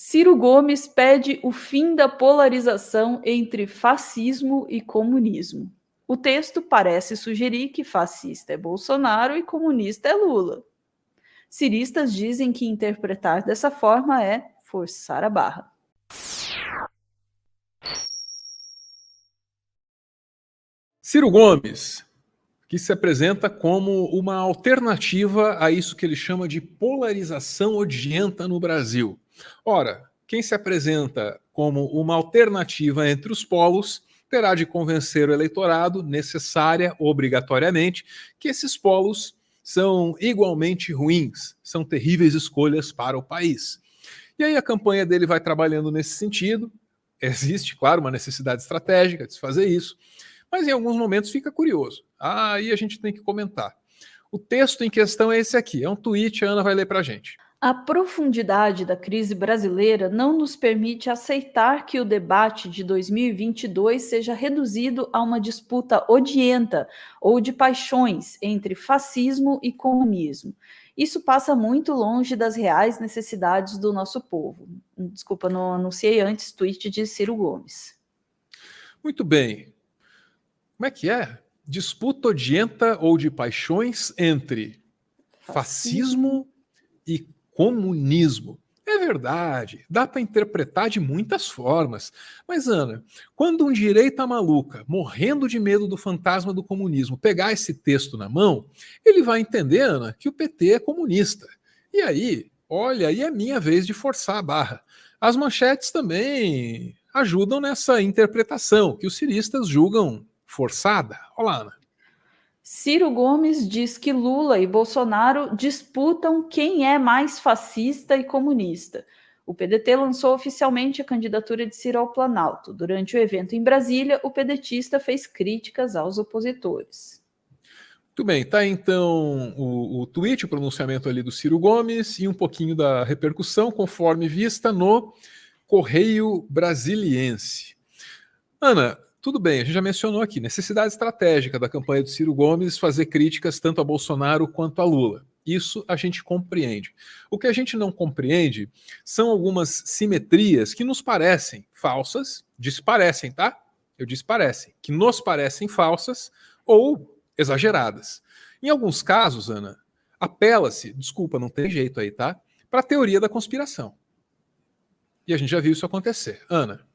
Ciro Gomes pede o fim da polarização entre fascismo e comunismo. O texto parece sugerir que fascista é Bolsonaro e comunista é Lula. Ciristas dizem que interpretar dessa forma é forçar a barra. Ciro Gomes, que se apresenta como uma alternativa a isso que ele chama de polarização odienta no Brasil. Ora, quem se apresenta como uma alternativa entre os polos terá de convencer o eleitorado, necessária, obrigatoriamente, que esses polos são igualmente ruins, são terríveis escolhas para o país. E aí a campanha dele vai trabalhando nesse sentido. Existe, claro, uma necessidade estratégica de se fazer isso, mas em alguns momentos fica curioso. Aí a gente tem que comentar. O texto em questão é esse aqui, é um tweet, a Ana vai ler para a gente. A profundidade da crise brasileira não nos permite aceitar que o debate de 2022 seja reduzido a uma disputa odienta ou de paixões entre fascismo e comunismo. Isso passa muito longe das reais necessidades do nosso povo. Desculpa, não anunciei antes, tweet de Ciro Gomes. Muito bem. Como é que é? Disputa odienta ou de paixões entre fascismo e comunismo. É verdade, dá para interpretar de muitas formas. Mas, Ana, quando um direita maluca, morrendo de medo do fantasma do comunismo, pegar esse texto na mão, ele vai entender, Ana, que o PT é comunista. E aí, olha, aí é minha vez de forçar a barra. As manchetes também ajudam nessa interpretação, que os ciristas julgam forçada. Olha lá, Ana. Ciro Gomes diz que Lula e Bolsonaro disputam quem é mais fascista e comunista. O PDT lançou oficialmente a candidatura de Ciro ao Planalto. Durante o evento em Brasília, o pedetista fez críticas aos opositores. Muito bem, tá então o tweet, o pronunciamento ali do Ciro Gomes e um pouquinho da repercussão conforme vista no Correio Brasiliense. Ana, tudo bem, a gente já mencionou aqui, necessidade estratégica da campanha do Ciro Gomes fazer críticas tanto a Bolsonaro quanto a Lula. Isso a gente compreende. O que a gente não compreende são algumas simetrias que nos parecem falsas, diz parecem, tá? Eu disse parecem, que nos parecem falsas ou exageradas. Em alguns casos, Ana, apela-se, desculpa, não tem jeito aí, tá? Para a teoria da conspiração. E a gente já viu isso acontecer. Ana.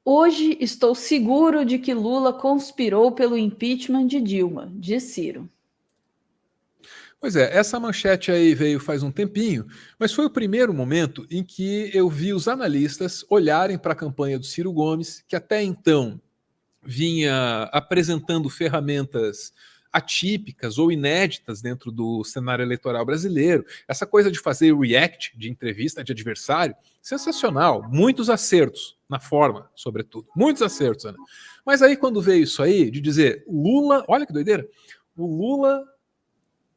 Hoje estou seguro de que Lula conspirou pelo impeachment de Dilma, diz Ciro. Pois é, essa manchete aí veio faz um tempinho, mas foi o primeiro momento em que eu vi os analistas olharem para a campanha do Ciro Gomes, que até então vinha apresentando ferramentas atípicas ou inéditas dentro do cenário eleitoral brasileiro. Essa coisa de fazer react de entrevista de adversário, sensacional, muitos acertos na forma, sobretudo, muitos acertos, Ana. Mas aí quando veio isso aí, de dizer Lula, olha que doideira, o Lula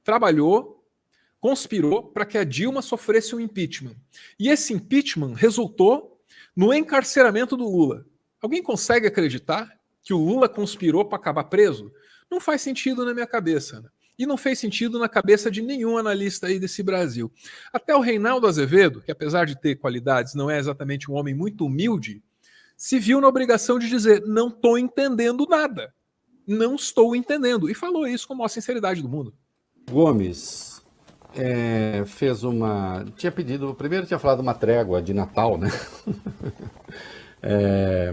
trabalhou, conspirou para que a Dilma sofresse um impeachment. E esse impeachment resultou no encarceramento do Lula. Alguém consegue acreditar que o Lula conspirou para acabar preso? Não faz sentido na minha cabeça, né? E não fez sentido na cabeça de nenhum analista aí desse Brasil. Até o Reinaldo Azevedo, que apesar de ter qualidades, não é exatamente um homem muito humilde, se viu na obrigação de dizer, não estou entendendo nada. Não estou entendendo. E falou isso com a maior sinceridade do mundo. Gomes fez uma... Primeiro tinha falado uma trégua de Natal, né?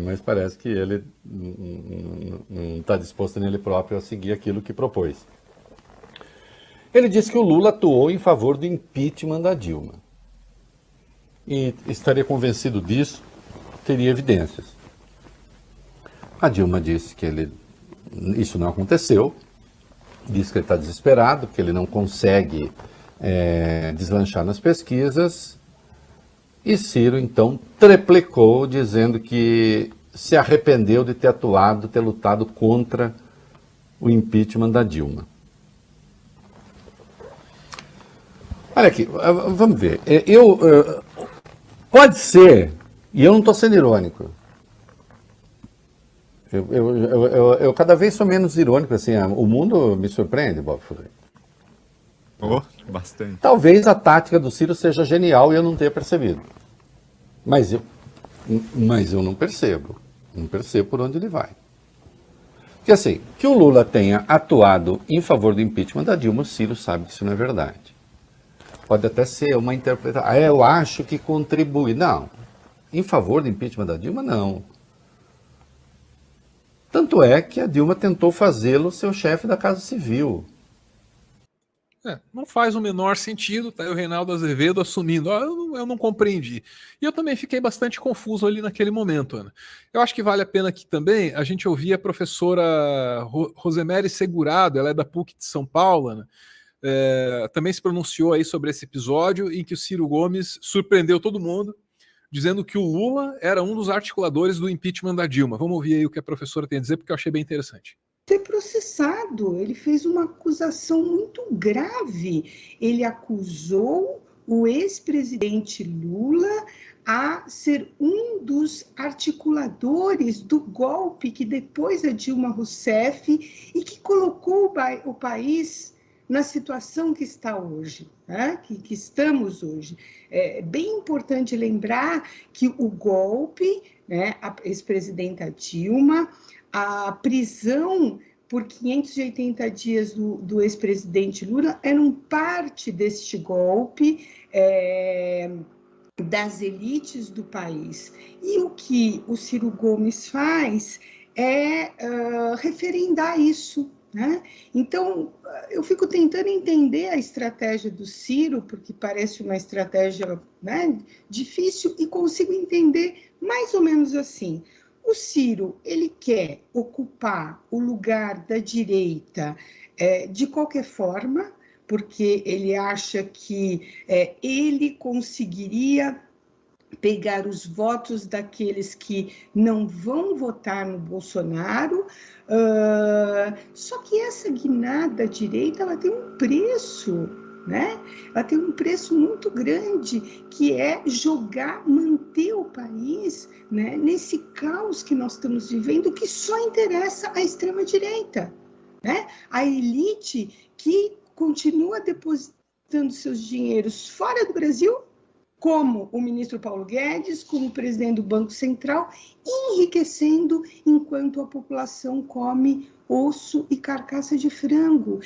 Mas parece que ele não está disposto nele próprio a seguir aquilo que propôs. Ele disse que o Lula atuou em favor do impeachment da Dilma. E estaria convencido disso, teria evidências. A Dilma disse que isso não aconteceu, disse que ele está desesperado, que ele não consegue deslanchar nas pesquisas. E Ciro, então, treplicou, dizendo que se arrependeu de ter lutado contra o impeachment da Dilma. Olha aqui, vamos ver. Pode ser, e eu não estou sendo irônico, eu cada vez sou menos irônico, assim, o mundo me surpreende, Bob Fuller. Oh, bastante. Talvez a tática do Ciro seja genial e eu não tenha percebido. Mas eu não percebo. Não percebo por onde ele vai. Porque assim, que o Lula tenha atuado em favor do impeachment da Dilma, o Ciro sabe que isso não é verdade. Pode até ser uma interpretação. Eu acho que contribui. Não. Em favor do impeachment da Dilma, não. Tanto é que a Dilma tentou fazê-lo seu chefe da Casa Civil. Não faz o menor sentido, tá aí o Reinaldo Azevedo assumindo, eu não compreendi. E eu também fiquei bastante confuso ali naquele momento, Ana. Eu acho que vale a pena aqui também a gente ouvir a professora Rosemary Segurado, ela é da PUC de São Paulo, Ana, também se pronunciou aí sobre esse episódio em que o Ciro Gomes surpreendeu todo mundo, dizendo que o Lula era um dos articuladores do impeachment da Dilma. Vamos ouvir aí o que a professora tem a dizer, porque eu achei bem interessante. Ser processado, ele fez uma acusação muito grave. Ele acusou o ex-presidente Lula a ser um dos articuladores do golpe que depois a Dilma Rousseff e que colocou o país na situação que está hoje, né? que estamos hoje. É bem importante lembrar que o golpe, né, a ex-presidenta Dilma, a prisão por 580 dias do ex-presidente Lula eram parte deste golpe das elites do país. E o que o Ciro Gomes faz é referendar isso, né? Então, eu fico tentando entender a estratégia do Ciro, porque parece uma estratégia, né, difícil, e consigo entender mais ou menos assim. O Ciro, ele quer ocupar o lugar da direita de qualquer forma, porque ele acha que ele conseguiria pegar os votos daqueles que não vão votar no Bolsonaro, só que essa guinada à direita, ela tem um preço, né? Ela tem um preço muito grande, que é manter o país, né, nesse caos que nós estamos vivendo, que só interessa à extrema-direita, né? A elite que continua depositando seus dinheiros fora do Brasil, como o ministro Paulo Guedes, como o presidente do Banco Central, enriquecendo enquanto a população come osso e carcaça de frango.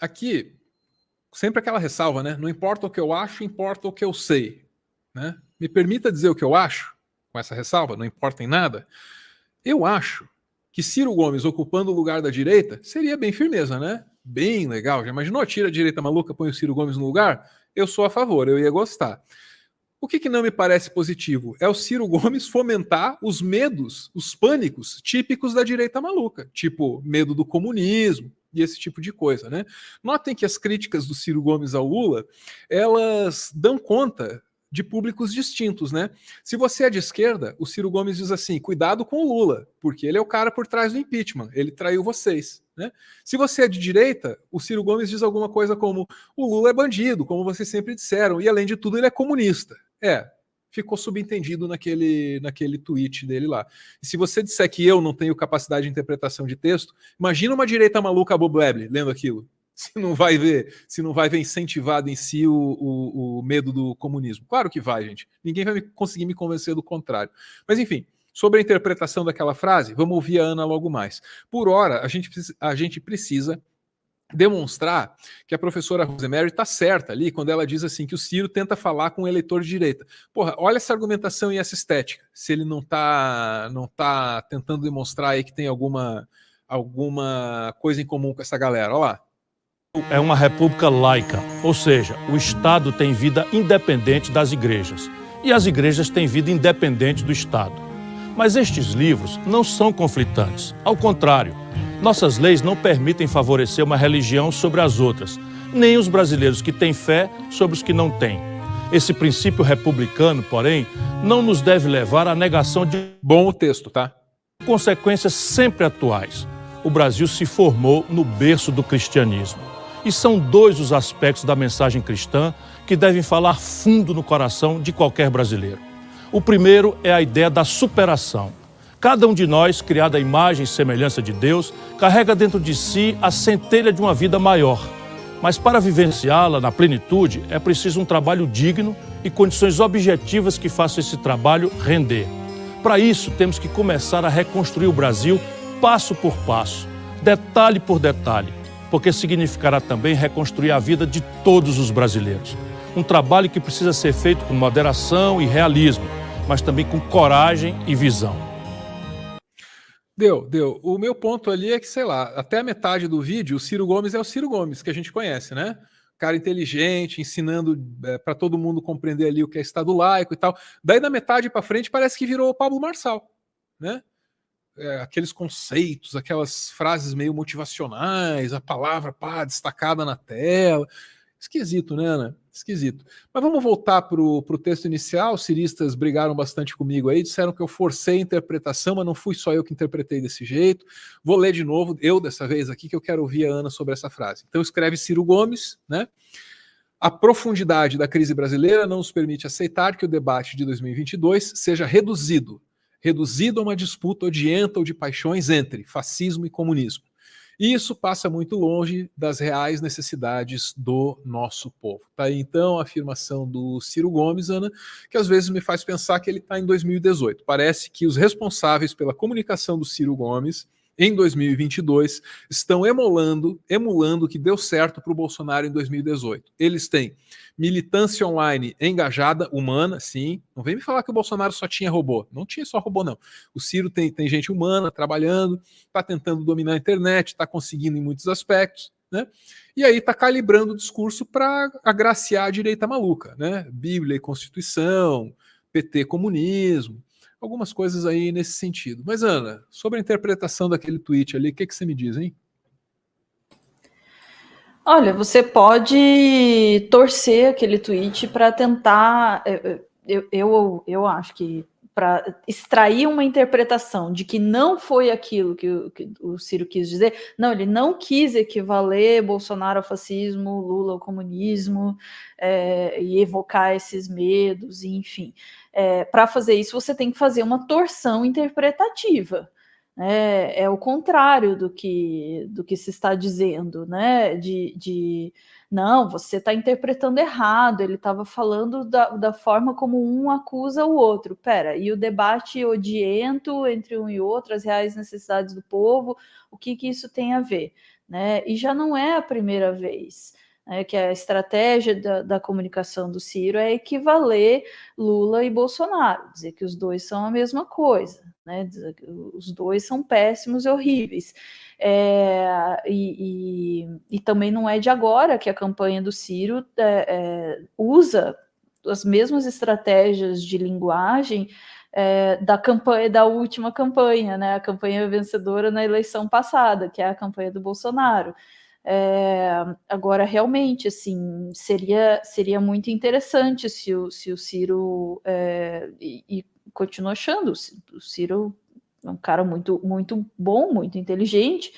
Aqui, sempre aquela ressalva, né? Não importa o que eu acho, importa o que eu sei, né? Me permita dizer o que eu acho, com essa ressalva, não importa em nada. Eu acho que Ciro Gomes ocupando o lugar da direita seria bem firmeza, né? Bem legal. Já imaginou? Tira a direita maluca, põe o Ciro Gomes no lugar? Eu sou a favor, eu ia gostar. O que não me parece positivo é o Ciro Gomes fomentar os medos, os pânicos típicos da direita maluca, tipo medo do comunismo e esse tipo de coisa, né? Notem que as críticas do Ciro Gomes ao Lula, elas dão conta de públicos distintos, né? Se você é de esquerda, o Ciro Gomes diz assim, cuidado com o Lula, porque ele é o cara por trás do impeachment, ele traiu vocês, né? Se você é de direita, o Ciro Gomes diz alguma coisa como, o Lula é bandido, como vocês sempre disseram, e além de tudo ele é comunista. Ficou subentendido naquele tweet dele lá. E se você disser que eu não tenho capacidade de interpretação de texto, imagina uma direita maluca Bob Webley lendo aquilo. Se não vai ver incentivado em si o medo do comunismo. Claro que vai, gente. Ninguém vai conseguir me convencer do contrário. Mas, enfim, sobre a interpretação daquela frase, vamos ouvir a Ana logo mais. Por hora, a gente precisa demonstrar que a professora Rosemary está certa ali quando ela diz assim que o Ciro tenta falar com o eleitor de direita. Porra, olha essa argumentação e essa estética. Se ele não tá tentando demonstrar aí que tem alguma coisa em comum com essa galera. Olha lá. É uma república laica, ou seja, o Estado tem vida independente das igrejas e as igrejas têm vida independente do Estado. Mas estes livros não são conflitantes, ao contrário, nossas leis não permitem favorecer uma religião sobre as outras, nem os brasileiros que têm fé sobre os que não têm. Esse princípio republicano, porém, não nos deve levar à negação de... Bom o texto, tá? Consequências sempre atuais. O Brasil se formou no berço do cristianismo. E são dois os aspectos da mensagem cristã que devem falar fundo no coração de qualquer brasileiro. O primeiro é a ideia da superação. Cada um de nós, criado à imagem e semelhança de Deus, carrega dentro de si a centelha de uma vida maior. Mas para vivenciá-la na plenitude, é preciso um trabalho digno e condições objetivas que façam esse trabalho render. Para isso, temos que começar a reconstruir o Brasil passo por passo, detalhe por detalhe, porque significará também reconstruir a vida de todos os brasileiros. Um trabalho que precisa ser feito com moderação e realismo, mas também com coragem e visão. Deu. O meu ponto ali é que, sei lá, até a metade do vídeo, o Ciro Gomes é o Ciro Gomes, que a gente conhece, né? Cara inteligente, ensinando para todo mundo compreender ali o que é Estado laico e tal. Daí, da metade para frente, parece que virou o Pablo Marçal, né? Aqueles conceitos, aquelas frases meio motivacionais, a palavra pá, destacada na tela. Esquisito, né, Ana? Esquisito. Mas vamos voltar para o texto inicial. Os ciristas brigaram bastante comigo aí, disseram que eu forcei a interpretação, mas não fui só eu que interpretei desse jeito. Vou ler de novo, eu dessa vez aqui, que eu quero ouvir a Ana sobre essa frase. Então escreve Ciro Gomes, né? A profundidade da crise brasileira não nos permite aceitar que o debate de 2022 seja reduzido a uma disputa odienta ou de paixões entre fascismo e comunismo. E isso passa muito longe das reais necessidades do nosso povo. Tá aí, então, a afirmação do Ciro Gomes, Ana, que às vezes me faz pensar que ele está em 2018. Parece que os responsáveis pela comunicação do Ciro Gomes em 2022 estão emulando o que deu certo para o Bolsonaro em 2018. Eles têm militância online engajada, humana, sim. Não vem me falar que o Bolsonaro só tinha robô. Não tinha só robô, não. O Ciro tem gente humana trabalhando, está tentando dominar a internet, está conseguindo em muitos aspectos, né? E aí está calibrando o discurso para agraciar a direita maluca, né? Bíblia e Constituição, PT comunismo, algumas coisas aí nesse sentido. Mas, Ana, sobre a interpretação daquele tweet ali, o que você me diz, hein? Olha, você pode torcer aquele tweet para tentar. Eu acho que para extrair uma interpretação de que não foi aquilo que o Ciro quis dizer. Não, ele não quis equivaler Bolsonaro ao fascismo, Lula ao comunismo, e evocar esses medos, enfim. Para fazer isso, você tem que fazer uma torção interpretativa. É o contrário do que se está dizendo, né? Não, você está interpretando errado, ele estava falando da forma como um acusa o outro. Pera, e o debate odiento entre um e outro, as reais necessidades do povo, o que isso tem a ver? Né? E já não é a primeira vez. Que a estratégia da comunicação do Ciro é equivaler Lula e Bolsonaro, dizer que os dois são a mesma coisa, né? Dizer que os dois são péssimos e horríveis. E também não é de agora que a campanha do Ciro usa as mesmas estratégias de linguagem da última campanha, né? A campanha vencedora na eleição passada, que é a campanha do Bolsonaro. Agora, realmente, assim, seria muito interessante se o Ciro, e continuo achando, o Ciro é um cara muito, muito bom, muito inteligente,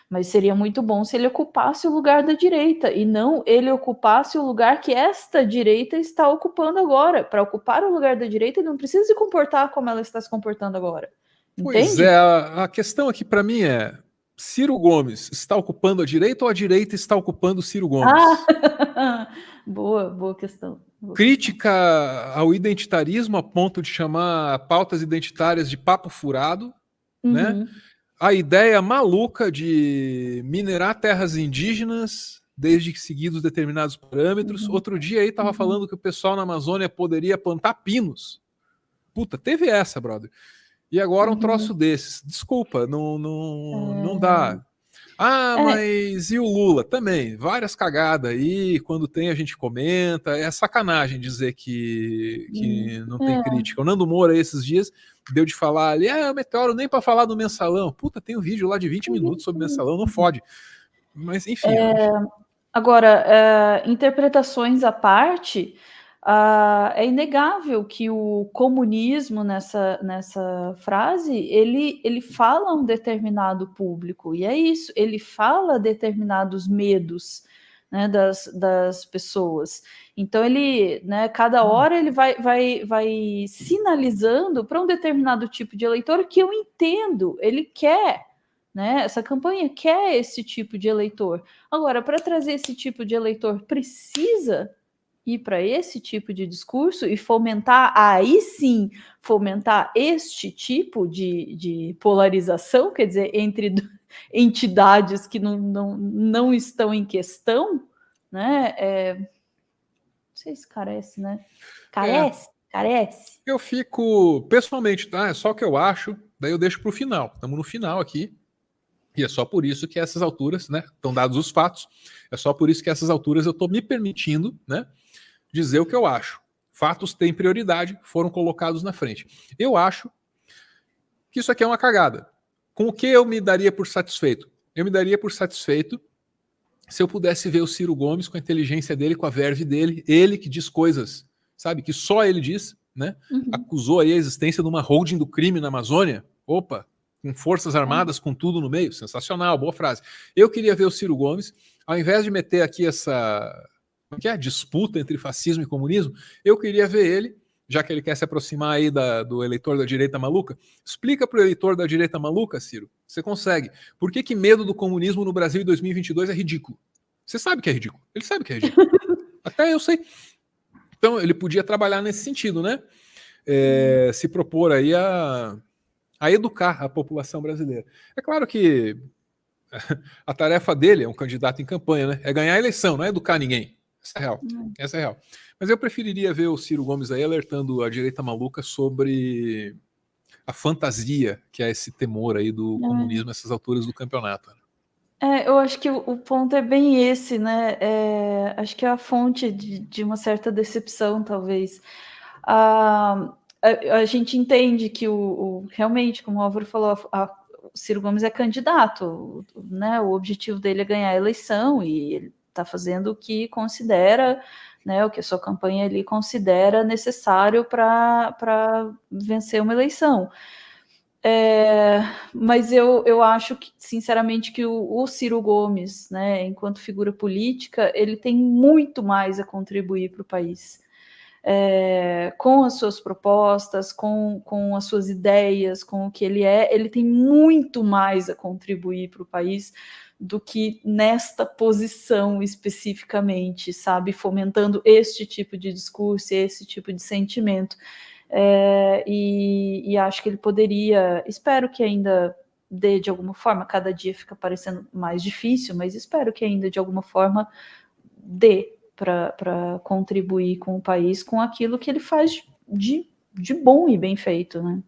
mas seria muito bom se ele ocupasse o lugar da direita, e não ele ocupasse o lugar que esta direita está ocupando agora. Para ocupar o lugar da direita, ele não precisa se comportar como ela está se comportando agora. Pois Entende? a questão aqui para mim é: Ciro Gomes está ocupando a direita ou a direita está ocupando Ciro Gomes? Boa questão. Crítica ao identitarismo a ponto de chamar pautas identitárias de papo furado, né? A ideia maluca de minerar terras indígenas desde que seguidos determinados parâmetros. Outro dia aí estava falando que o pessoal na Amazônia poderia plantar pinos. Puta, teve essa, brother. E agora um troço desses. Desculpa, não dá. Mas e o Lula? Também, várias cagadas aí, quando tem a gente comenta, é sacanagem dizer que não tem crítica. O Nando Moura esses dias deu de falar ali, Meteoro nem para falar do Mensalão. Puta, tem um vídeo lá de 20 minutos sobre Mensalão, não fode. Mas enfim. Agora, interpretações à parte, é inegável que o comunismo nessa frase, ele fala a um determinado público, e é isso, ele fala determinados medos, né, das pessoas. Então ele, né, cada hora ele vai sinalizando para um determinado tipo de eleitor que eu entendo, ele quer, né, essa campanha quer esse tipo de eleitor. Agora, para trazer esse tipo de eleitor, precisa ir para esse tipo de discurso e fomentar, aí sim, fomentar este tipo de polarização, quer dizer, entre entidades que não estão em questão, né? Não sei se carece, né? Carece. Eu fico, pessoalmente, tá? É só o que eu acho, daí eu deixo para o final. Estamos no final aqui. E é só por isso que a essas alturas, né? Estão dados os fatos. É só por isso que a essas alturas eu estou me permitindo, né? Dizer o que eu acho. Fatos têm prioridade, foram colocados na frente. Eu acho que isso aqui é uma cagada. Com o que eu me daria por satisfeito? Eu me daria por satisfeito se eu pudesse ver o Ciro Gomes com a inteligência dele, com a verve dele, ele que diz coisas, sabe, que só ele diz, né? Acusou aí a existência de uma holding do crime na Amazônia. Opa, com forças armadas, com tudo no meio. Sensacional, boa frase. Eu queria ver o Ciro Gomes, ao invés de meter aqui essa disputa entre fascismo e comunismo, eu queria ver ele, já que ele quer se aproximar aí do eleitor da direita maluca, explica para o eleitor da direita maluca, Ciro, você consegue. Por que medo do comunismo no Brasil em 2022 é ridículo? Você sabe que é ridículo. Ele sabe que é ridículo. Até eu sei. Então, ele podia trabalhar nesse sentido, né? Se propor aí a educar a população brasileira. É claro que a tarefa dele, é um candidato em campanha, né? É ganhar a eleição, não é educar ninguém. Essa é real. Essa é real. Mas eu preferiria ver o Ciro Gomes aí alertando a direita maluca sobre a fantasia que é esse temor aí do comunismo nessas alturas do campeonato. Eu acho que o ponto é bem esse, né? Acho que é a fonte de uma certa decepção, talvez. A gente entende que realmente, como o Álvaro falou, o Ciro Gomes é candidato, né? O objetivo dele é ganhar a eleição e ele está fazendo o que considera, né? O que a sua campanha ali considera necessário para vencer uma eleição. Mas eu acho que, sinceramente, que o Ciro Gomes, né, enquanto figura política, ele tem muito mais a contribuir para o país. Com as suas propostas, com as suas ideias, com o que ele tem muito mais a contribuir para o país do que nesta posição especificamente, sabe, fomentando este tipo de discurso, esse tipo de sentimento. E acho que ele poderia, espero que ainda dê de alguma forma, cada dia fica parecendo mais difícil, mas espero que ainda de alguma forma dê para contribuir com o país, com aquilo que ele faz de bom e bem feito, né?